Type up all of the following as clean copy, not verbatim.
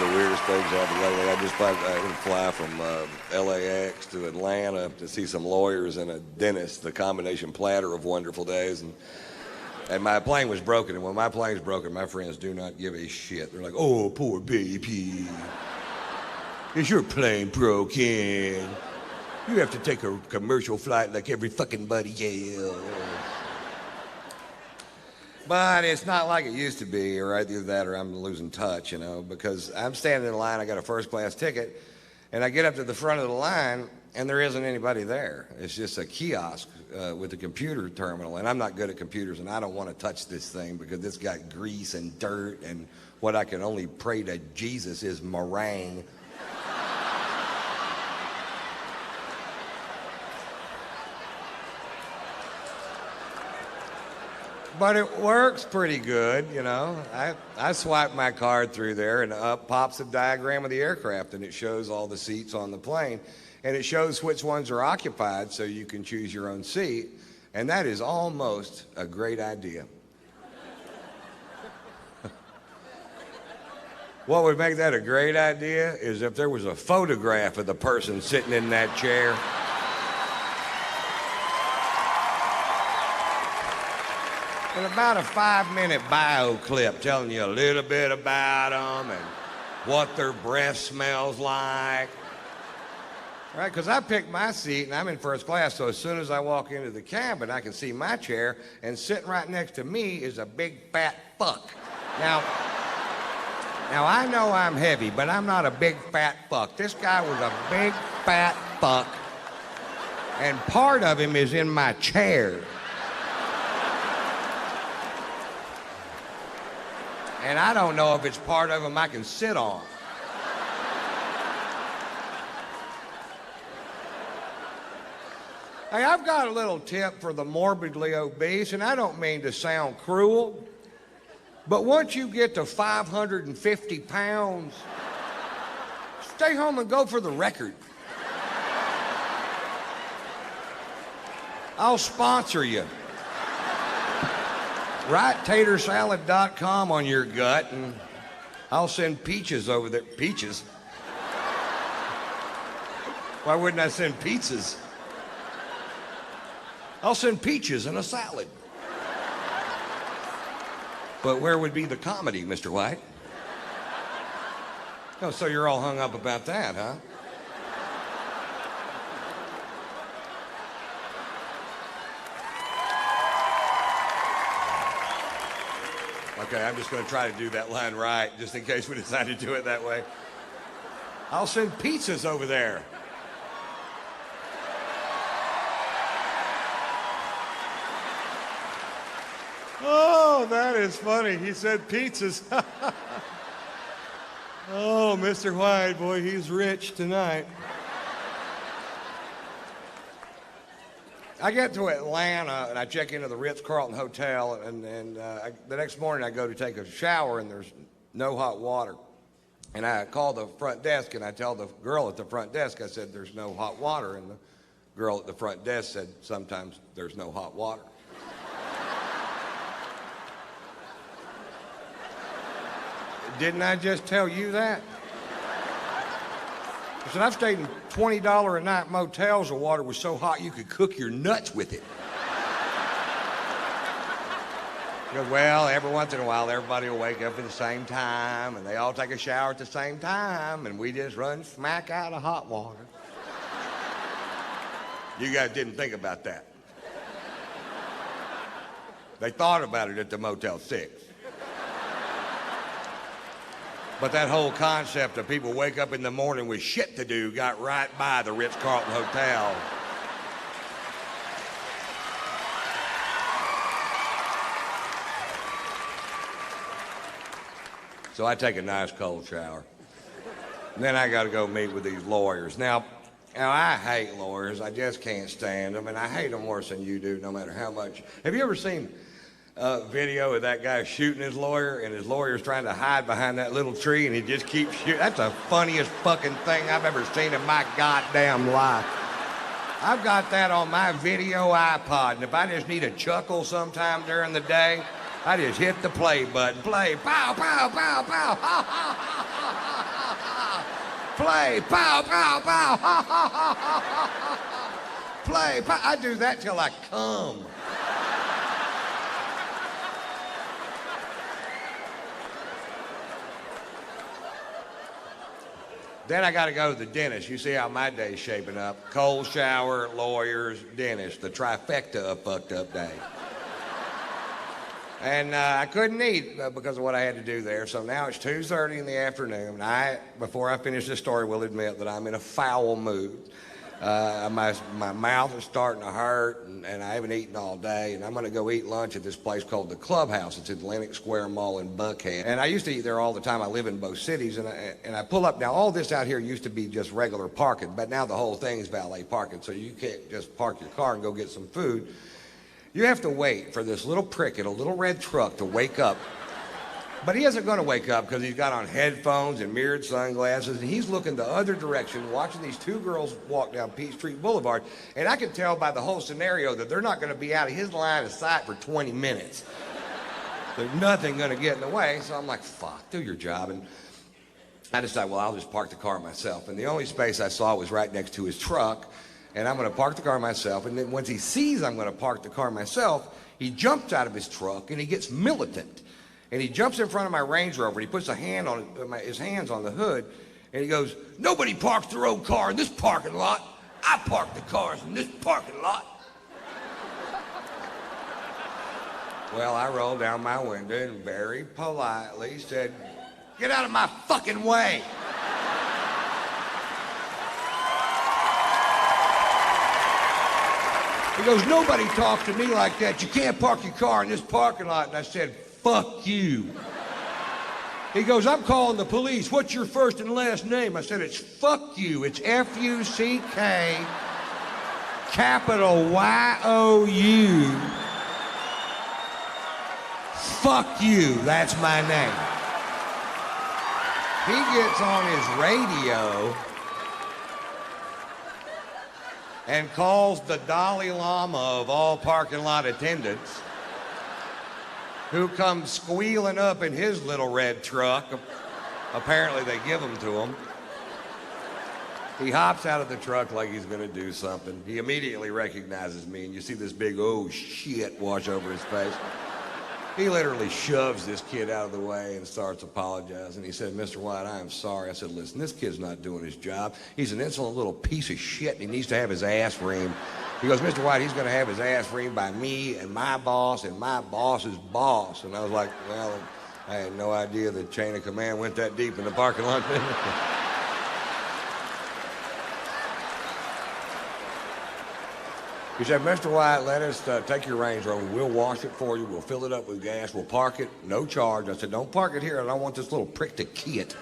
the weirdest things happened lately. I just going to fly from LAX to Atlanta to see some lawyers and a dentist, the combination platter of wonderful days. And my plane was broken, and when my plane's broken, my friends do not give a shit. They're like, oh, poor baby. Is your plane broken? You have to take a commercial flight like every fucking buddy else. But it's not like it used to be, or either that or I'm losing touch, you know, because I'm standing in line, I got a first class ticket, and I get up to the front of the line, and there isn't anybody there. It's just a kiosk with a computer terminal, and I'm not good at computers, and I don't want to touch this thing because it's got grease and dirt, and what I can only pray to Jesus is meringue. But it works pretty good, you know. I swipe my card through there, and up pops a diagram of the aircraft, and it shows all the seats on the plane, and it shows which ones are occupied so you can choose your own seat, and that is almost a great idea. What would make that a great idea is if there was a photograph of the person sitting in that chair. And about a 5-minute bio clip telling you a little bit about them and what their breath smells like. Right, because I picked my seat and I'm in first class, so as soon as I walk into the cabin, I can see my chair, and sitting right next to me is a big fat fuck. Now I know I'm heavy, but I'm not a big fat fuck. This guy was a big fat fuck, and part of him is in my chair. And I don't know if it's part of them I can sit on. Hey, I've got a little tip for the morbidly obese, and I don't mean to sound cruel, but once you get to 550 pounds, stay home and go for the record. I'll sponsor you. Write tatersalad.com on your gut, and I'll send peaches over there. Peaches? Why wouldn't I send pizzas? I'll send peaches in a salad. But where would be the comedy, Mr. White? Oh, so you're all hung up about that, huh? Okay, I'm just going to try to do that line right, just in case we decide to do it that way. I'll send pizzas over there. Oh, that is funny. He said pizzas. Oh, Mr. White, boy, he's rich tonight. I get to Atlanta, and I check into the Ritz Carlton hotel, and the next morning I go to take a shower, and there's no hot water. And I call the front desk, and I tell the girl at the front desk, I said, there's no hot water. And the girl at the front desk said, sometimes there's no hot water. Didn't I just tell you that? I said, I've stayed in $20 a night motels where water was so hot you could cook your nuts with it. He goes, well, every once in a while, everybody will wake up at the same time, and they all take a shower at the same time, and we just run smack out of hot water. You guys didn't think about that. They thought about it at the Motel 6. But that whole concept of people wake up in the morning with shit to do got right by the Ritz-Carlton Hotel. So I take a nice cold shower. And then I got to go meet with these lawyers. Now, I hate lawyers. I just can't stand them, and I hate them worse than you do, no matter how much. Have you ever seen video of that guy shooting his lawyer, and his lawyer's trying to hide behind that little tree, and he just keeps shooting? That's the funniest fucking thing I've ever seen in my goddamn life. I've got that on my video iPod, and if I just need a chuckle sometime during the day, I just hit the play button. Play, pow, pow, pow, pow, ha, ha, ha, ha, ha. Play, pow, pow, pow, ha, ha, ha, ha, ha. Play, pow. I do that till I come. Then I got to go to the dentist. You see how my day's shaping up. Cold shower, lawyers, dentist. The trifecta of fucked up day. And I couldn't eat because of what I had to do there. So now it's 2:30 in the afternoon. Before I finish this story, will admit that I'm in a foul mood. My mouth is starting to hurt, and I haven't eaten all day. And I'm going to go eat lunch at this place called the Clubhouse. It's at Atlantic Square Mall in Buckhead. And I used to eat there all the time. I live in both cities, and I pull up. Now, all this out here used to be just regular parking, but now the whole thing is valet parking, so you can't just park your car and go get some food. You have to wait for this little prick in a little red truck to wake up. But he isn't going to wake up because he's got on headphones and mirrored sunglasses, and he's looking the other direction, watching these two girls walk down Peachtree Boulevard. And I can tell by the whole scenario that they're not going to be out of his line of sight for 20 minutes. There's nothing going to get in the way. So I'm like, fuck, do your job. And I decided, well, I'll just park the car myself. And the only space I saw was right next to his truck. And I'm going to park the car myself. And then once he sees I'm going to park the car myself, he jumps out of his truck and he gets militant. And he jumps in front of my Range Rover. And he puts his hands on the hood. And he goes, nobody parks their own car in this parking lot. I park the cars in this parking lot. Well, I rolled down my window and very politely said, get out of my fucking way. He goes, nobody talks to me like that. You can't park your car in this parking lot. And I said, fuck you. He goes, I'm calling the police. What's your first and last name? I said, it's fuck you. It's F-U-C-K, capital Y-O-U. Fuck you. That's my name. He gets on his radio and calls the Dalai Lama of all parking lot attendants, who comes squealing up in his little red truck. Apparently they give them to him. He hops out of the truck like he's gonna do something. He immediately recognizes me, and you see this big, oh shit, wash over his face. He literally shoves this kid out of the way and starts apologizing. He said, Mr. White, I am sorry. I said, listen, this kid's not doing his job. He's an insolent little piece of shit, and he needs to have his ass reamed. He goes, Mr. White, he's going to have his ass reamed by me and my boss's boss. And I was like, well, I had no idea the chain of command went that deep in the parking lot. He said, Mr. White, let us take your Range Rover. We'll wash it for you. We'll fill it up with gas. We'll park it, no charge. I said, don't park it here. I don't want this little prick to key it.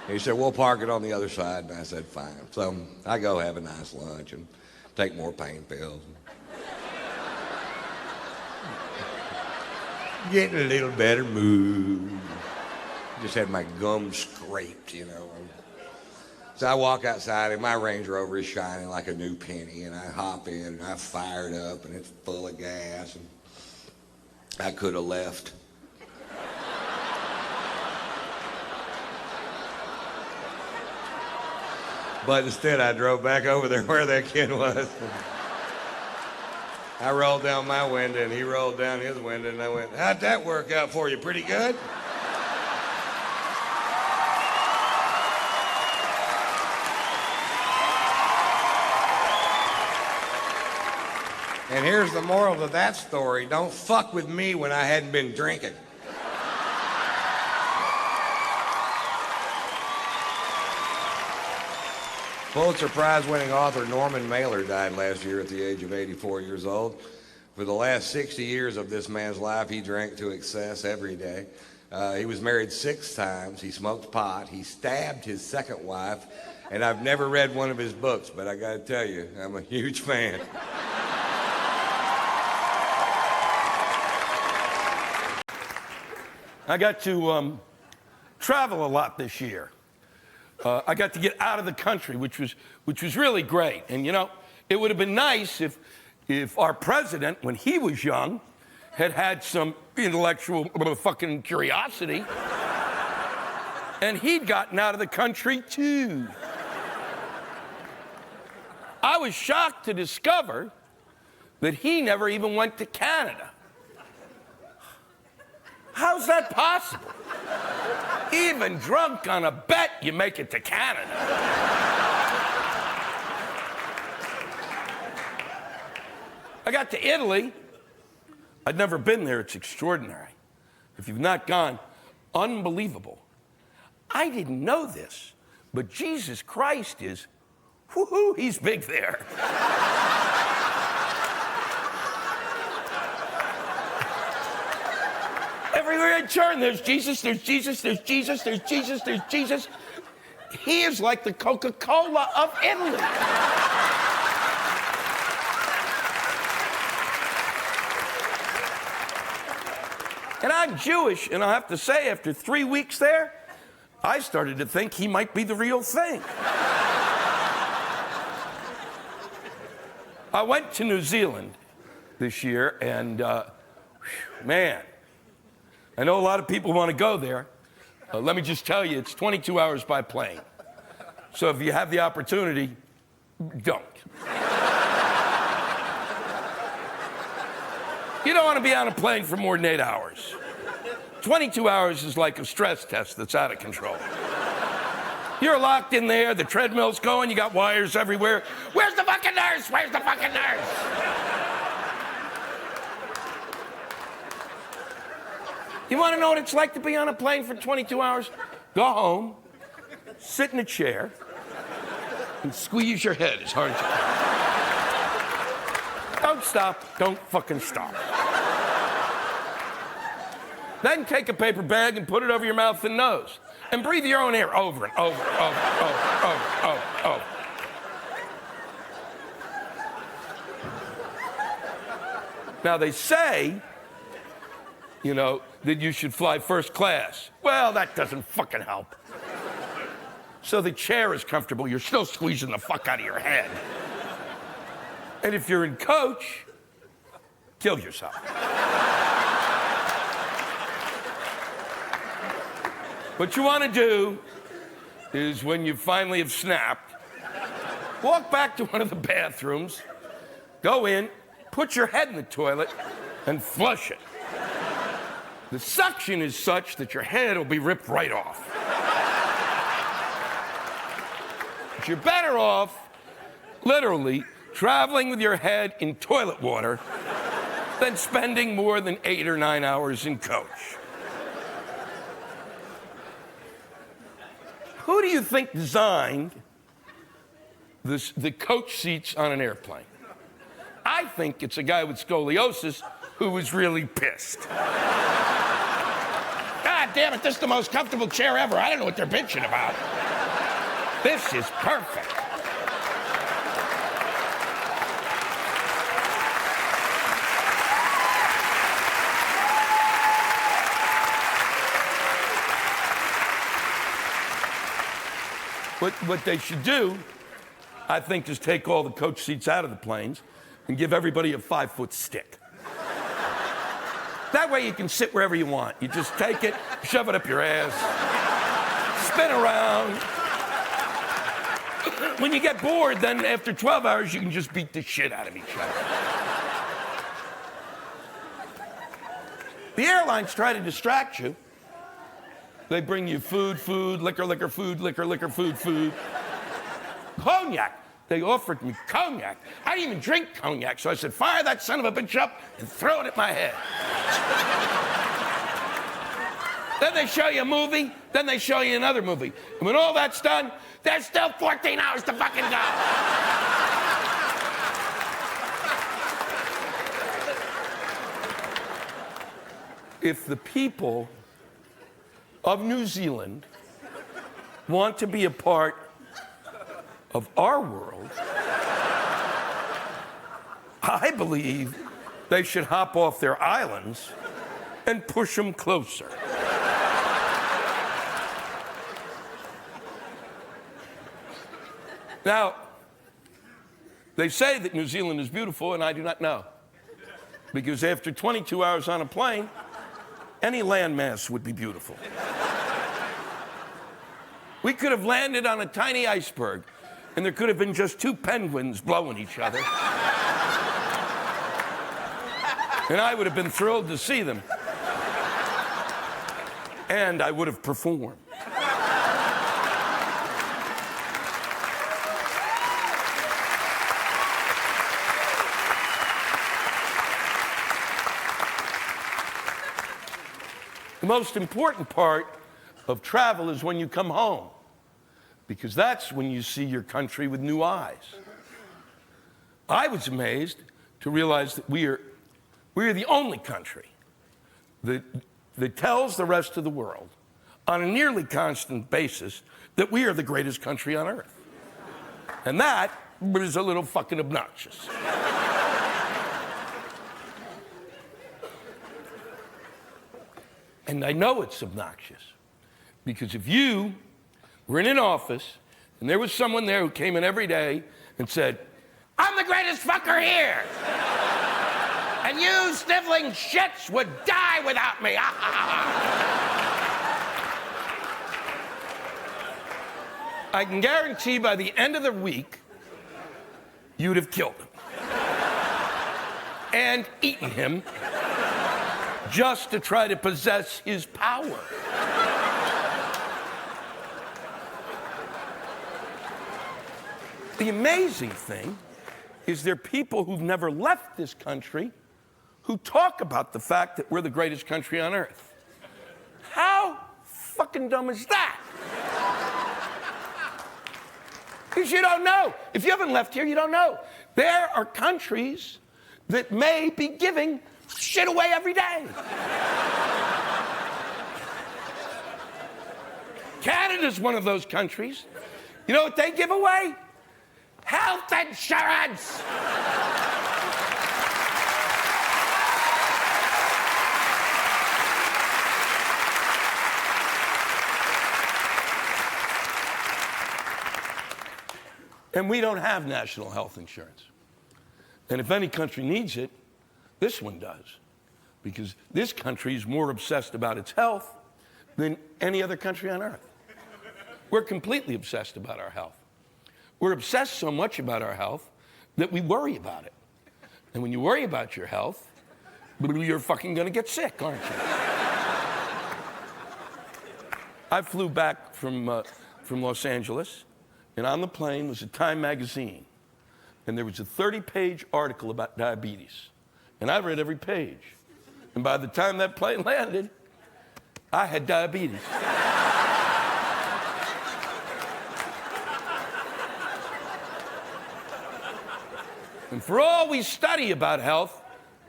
He said, we'll park it on the other side. And I said, fine. So I go have a nice lunch and take more pain pills. Getting a little better mood. Just had my gums scraped, you know. So I walk outside and my Range Rover is shining like a new penny, and I hop in and I fire it up and it's full of gas, and I could have left. But instead I drove back over there where that kid was. I rolled down my window and he rolled down his window, and I went, how'd that work out for you? Pretty good? And here's the moral of that story. Don't fuck with me when I hadn't been drinking. Pulitzer Prize-winning author Norman Mailer died last year at the age of 84 years old. For the last 60 years of this man's life, he drank to excess every day. He was married 6 times. He smoked pot. He stabbed his second wife. And I've never read one of his books, but I got to tell you, I'm a huge fan. I got to travel a lot this year. I got to get out of the country, which was really great. And you know, it would have been nice if our president, when he was young, had some intellectual fucking curiosity And he'd gotten out of the country too. I was shocked to discover that he never even went to Canada. How's that possible? Even drunk on a bet, you make it to Canada. I got to Italy. I'd never been there. It's extraordinary. If you've not gone, unbelievable. I didn't know this, but Jesus Christ is, whoo-hoo, he's big there. Everywhere I turn, there's Jesus, there's Jesus, there's Jesus, there's Jesus, there's Jesus. He is like the Coca-Cola of Italy. And I'm Jewish, and I have to say, after 3 weeks there, I started to think he might be the real thing. I went to New Zealand this year, and man, I know a lot of people want to go there. Let me just tell you, it's 22 hours by plane. So if you have the opportunity, don't. You don't want to be on a plane for more than 8 hours. 22 hours is like a stress test that's out of control. You're locked in there, the treadmill's going, you got wires everywhere. Where's the fucking nurse? Where's the fucking nurse? You want to know what it's like to be on a plane for 22 hours? Go home, sit in a chair, and squeeze your head as hard as you can. Don't stop. Don't fucking stop. Then take a paper bag and put it over your mouth and nose. And breathe your own air over and over, over. Now, they say, you know, that you should fly first class. Well, that doesn't fucking help. So the chair is comfortable. You're still squeezing the fuck out of your head. And if you're in coach, kill yourself. What you want to do is, when you finally have snapped, walk back to one of the bathrooms, go in, put your head in the toilet, and flush it. The suction is such that your head will be ripped right off. But you're better off, literally, traveling with your head in toilet water than spending more than 8 or 9 hours in coach. Who do you think designed the coach seats on an airplane? I think it's a guy with scoliosis who was really pissed. God damn it, this is the most comfortable chair ever. I don't know what they're bitching about. This is perfect. What they should do, I think, is take all the coach seats out of the planes and give everybody a 5-foot stick. That way you can sit wherever you want. You just take it, shove it up your ass, spin around. When you get bored, then after 12 hours, you can just beat the shit out of each other. The airlines try to distract you. They bring you food, liquor, food, liquor, food. Cognac. They offered me cognac. I didn't even drink cognac, so I said, fire that son of a bitch up and throw it at my head. Then they show you a movie, then they show you another movie. And when all that's done, there's still 14 hours to fucking go. If the people of New Zealand want to be a part of our world, I believe they should hop off their islands and push them closer. Now, they say that New Zealand is beautiful, and I do not know. Because after 22 hours on a plane, any landmass would be beautiful. We could have landed on a tiny iceberg, and there could have been just two penguins blowing each other. And I would have been thrilled to see them. And I would have performed. The most important part of travel is when you come home, because that's when you see your country with new eyes. I was amazed to realize that we are the only country that tells the rest of the world on a nearly constant basis that we are the greatest country on earth. And that is a little fucking obnoxious. And I know it's obnoxious because if you were in an office and there was someone there who came in every day and said, "I'm the greatest fucker here, and you sniveling shits would die without me." I can guarantee by the end of the week, you'd have killed him and eaten him just to try to possess his power. The amazing thing is there are people who've never left this country who talk about the fact that we're the greatest country on earth. How fucking dumb is that? Because you don't know. If you haven't left here, you don't know. There are countries that may be giving shit away every day. Canada's one of those countries. You know what they give away? Health insurance! And we don't have national health insurance. And if any country needs it, this one does. Because this country is more obsessed about its health than any other country on earth. We're completely obsessed about our health. We're obsessed so much about our health that we worry about it. And when you worry about your health, you're fucking gonna get sick, aren't you? I flew back from Los Angeles, and on the plane was a Time magazine. And there was a 30-page article about diabetes. And I read every page. And by the time that plane landed, I had diabetes. And for all we study about health,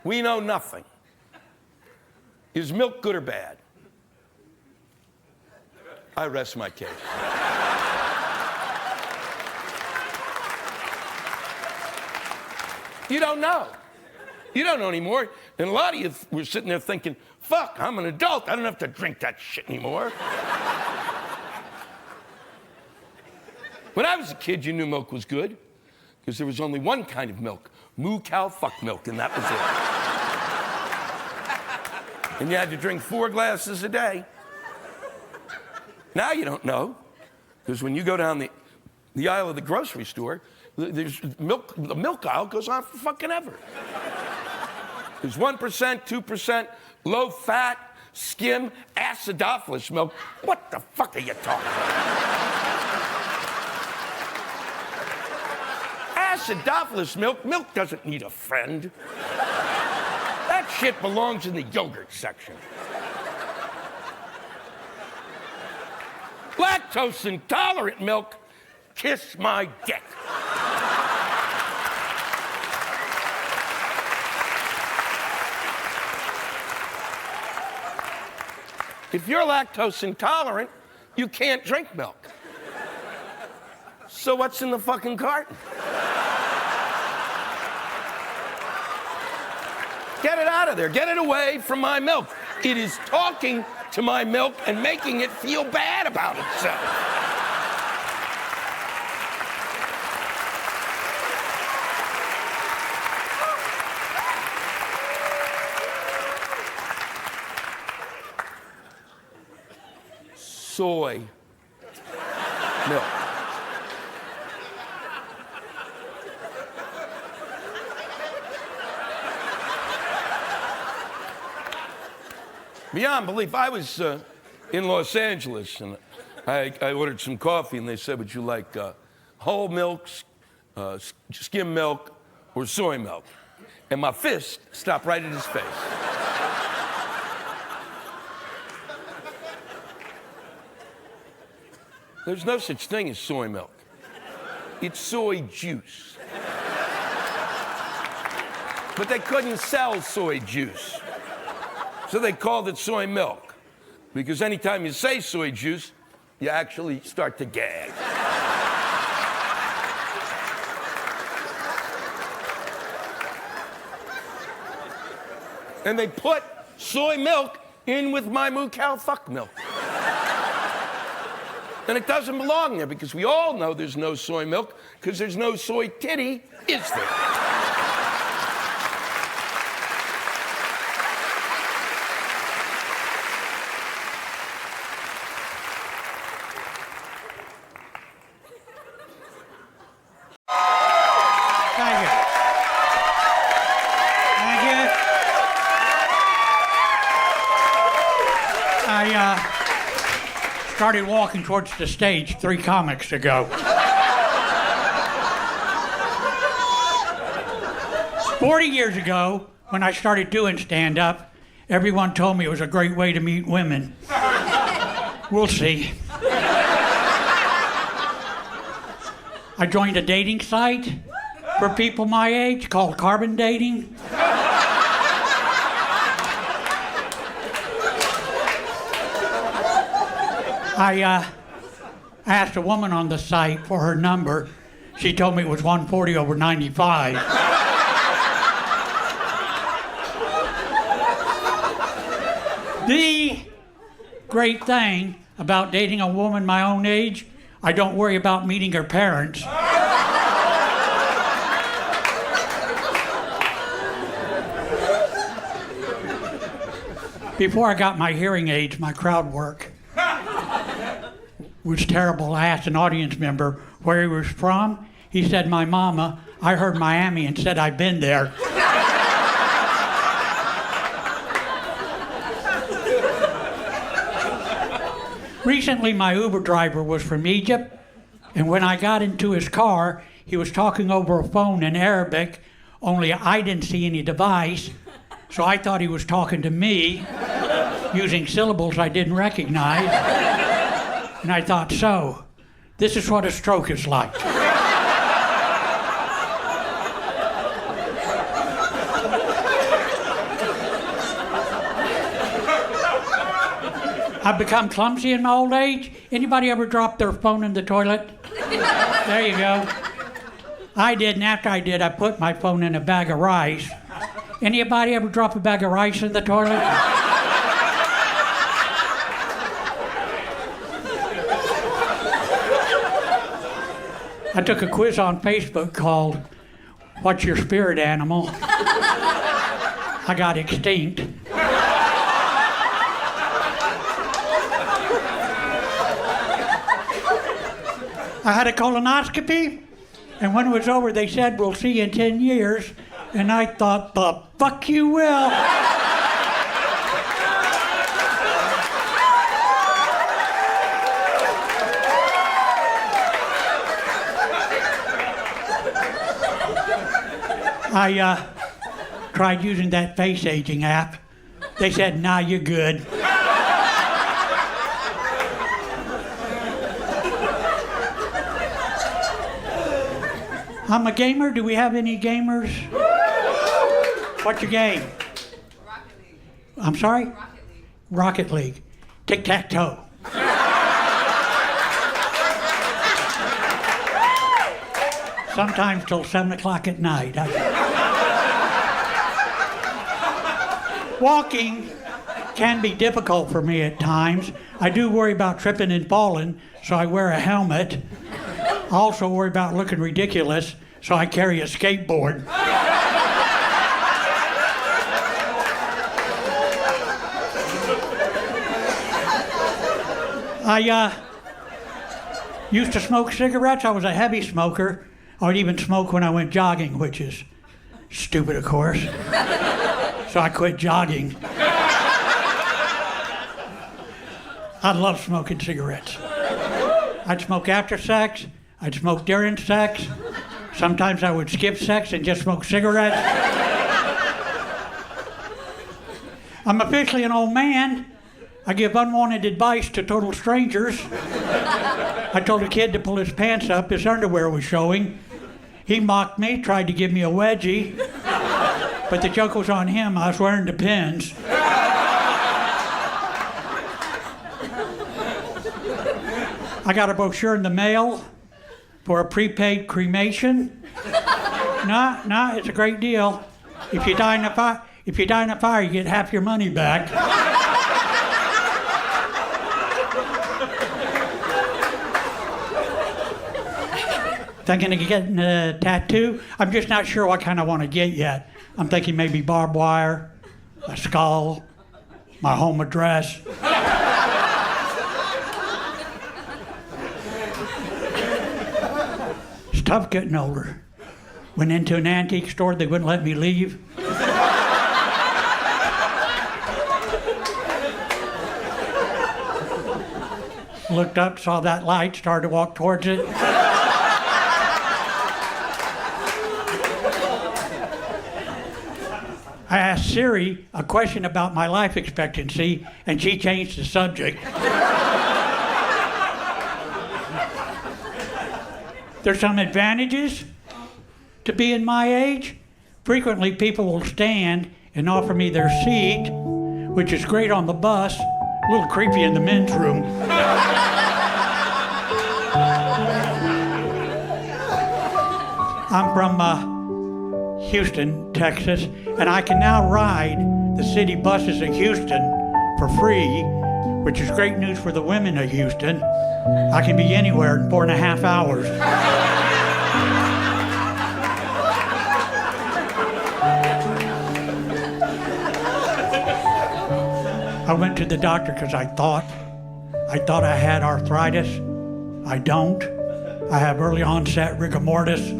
we know nothing. Is milk good or bad? I rest my case. You don't know. You don't know anymore. And a lot of you were sitting there thinking, fuck, I'm an adult. I don't have to drink that shit anymore. When I was a kid, you knew milk was good because there was only one kind of milk, moo cow fuck milk, and that was it. And you had to drink 4 glasses a day. Now you don't know, because when you go down the aisle of the grocery store, there's milk, the milk aisle goes on for fucking ever. There's 1%, 2%, low fat, skim, acidophilus milk. What the fuck are you talking about? Acidophilus milk doesn't need a friend. That shit belongs in the yogurt section. Lactose intolerant milk, kiss my dick. If you're lactose intolerant, you can't drink milk. So what's in the fucking carton? Get it out of there. Get it away from my milk. It is talking to my milk and making it feel bad about itself. Soy. milk. Beyond belief, I was in Los Angeles, and I ordered some coffee, and they said, would you like whole milk, skim milk, or soy milk? And my fist stopped right in his face. There's no such thing as soy milk. It's soy juice. But they couldn't sell soy juice. So they called it soy milk. Because anytime you say soy juice, you actually start to gag. And they put soy milk in with my moo cow fuck milk. And it doesn't belong there because we all know there's no soy milk because there's no soy titty, is there? Thank you. Thank you. I started walking towards the stage 3 comics ago. 40 years ago, when I started doing stand-up, everyone told me it was a great way to meet women. We'll see. I joined a dating site for people my age called Carbon Dating. I asked a woman on the site for her number. She told me it was 140 over 95. The great thing about dating a woman my own age, I don't worry about meeting her parents. Before I got my hearing aids, my crowd work was terrible. I asked an audience member where he was from. He said, my mama. I heard Miami and said, I've been there. Recently, my Uber driver was from Egypt, and when I got into his car, he was talking over a phone in Arabic, only I didn't see any device, so I thought he was talking to me, using syllables I didn't recognize. And I thought, so, this is what a stroke is like. I've become clumsy in my old age. Anybody ever drop their phone in the toilet? There you go. I did, and after I did, I put my phone in a bag of rice. Anybody ever drop a bag of rice in the toilet? I took a quiz on Facebook called, What's Your Spirit Animal? I got extinct. I had a colonoscopy, and when it was over, they said, we'll see you in 10 years. And I thought, the fuck you will. I tried using that face aging app. They said, nah, you're good. I'm a gamer. Do we have any gamers? What's your game? Rocket League. I'm sorry? Rocket League. Rocket League. Tic-tac-toe. Sometimes till 7 o'clock at night. Walking can be difficult for me at times. I do worry about tripping and falling, so I wear a helmet. I also worry about looking ridiculous, so I carry a skateboard. I Used to smoke cigarettes. I was a heavy smoker. I would even smoke when I went jogging, which is stupid, of course. So I quit jogging. I love smoking cigarettes. I'd smoke after sex. I'd smoke during sex. Sometimes I would skip sex and just smoke cigarettes. I'm officially an old man. I give unwanted advice to total strangers. I told a kid to pull his pants up. His underwear was showing. He mocked me, tried to give me a wedgie. But the joke was on him. I was wearing the pins. I got a brochure in the mail for a prepaid cremation. No, it's a great deal. If you die in a fire, you get half your money back. Thinking of getting a tattoo? I'm just not sure what kind I want to get yet. I'm thinking maybe barbed wire, a skull, my home address. It's tough getting older. Went into an antique store, they wouldn't let me leave. Looked up, saw that light, started to walk towards it. I asked Siri a question about my life expectancy, and she changed the subject. There's some advantages to being my age. Frequently, people will stand and offer me their seat, which is great on the bus, a little creepy in the men's room. I'm from Houston, Texas, and I can now ride the city buses in Houston for free, which is great news for the women of Houston. I can be anywhere in 4.5 hours. I went to the doctor because I thought I had arthritis. I don't. I have early onset rigor mortis.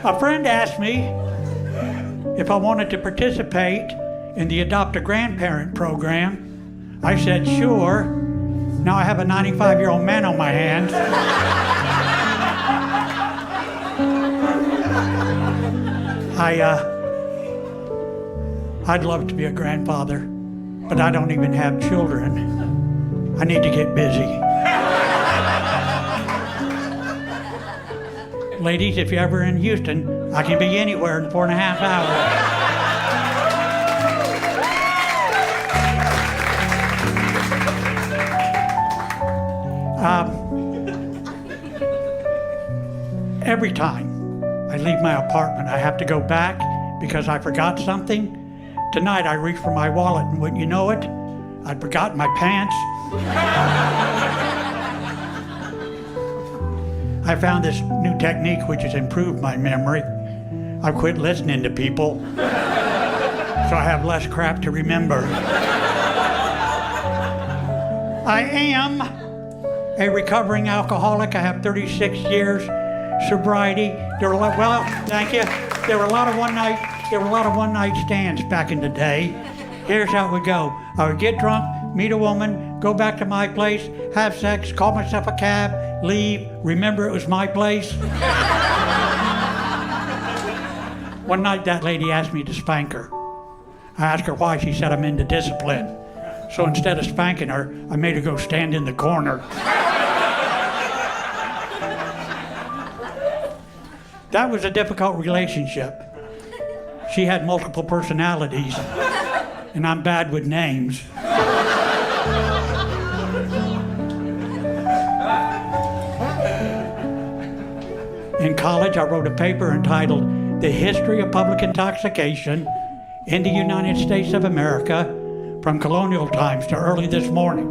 A friend asked me if I wanted to participate in the Adopt a Grandparent program. I said, sure. Now I have a 95-year-old man on my hands. I'd love to be a grandfather, but I don't even have children. I need to get busy. Ladies, if you're ever in Houston, I can be anywhere in 4.5 hours. Every time I leave my apartment, I have to go back because I forgot something. Tonight, I reached for my wallet, and wouldn't you know it, I'd forgotten my pants. I found this new technique which has improved my memory. I quit listening to people, so I have less crap to remember. I am a recovering alcoholic. I have 36 years sobriety. Thank you. There were a lot of one-night stands back in the day. Here's how it would go. I would get drunk, meet a woman, go back to my place, have sex, call myself a cab, leave, remember it was my place. One night that lady asked me to spank her. I asked her why. She said I'm into discipline. So instead of spanking her, I made her go stand in the corner. That was a difficult relationship. She had multiple personalities, and I'm bad with names. In college, I wrote a paper entitled The History of Public Intoxication in the United States of America from Colonial Times to early this morning.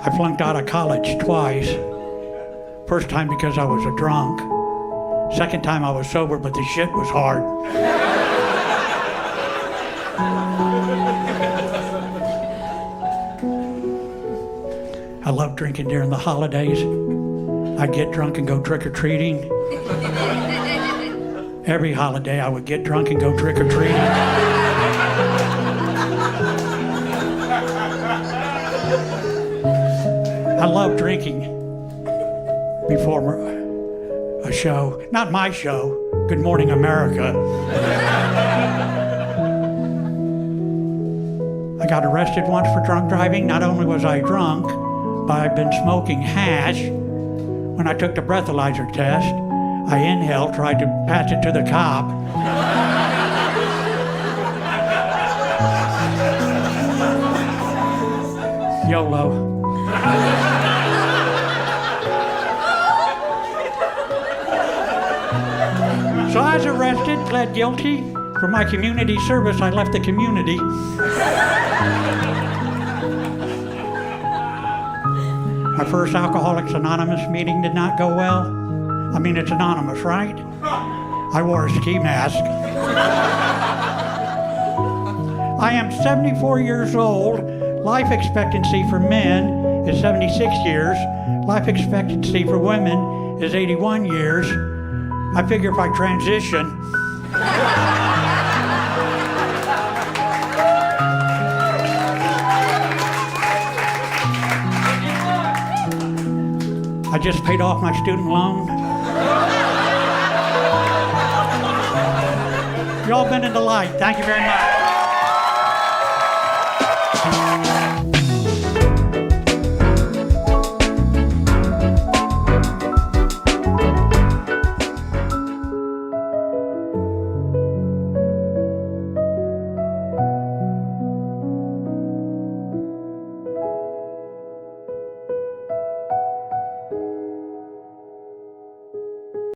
I flunked out of college twice. First time because I was a drunk. Second time I was sober, but the shit was hard. I love drinking during the holidays. I'd get drunk and go trick-or-treating. Every holiday I would get drunk and go trick-or-treating. I love drinking before a show. Not my show, Good Morning America. I got arrested once for drunk driving. Not only was I drunk, but I'd been smoking hash. When I took the breathalyzer test, I inhaled, tried to pass it to the cop. YOLO. So I was arrested, pled guilty. For my community service, I left the community. My first Alcoholics Anonymous meeting did not go well. I mean, it's anonymous, right? I wore a ski mask. I am 74 years old. Life expectancy for men is 76 years. Life expectancy for women is 81 years. I figure if I transition, I just paid off my student loan. Y'all been in the light. Thank you very much.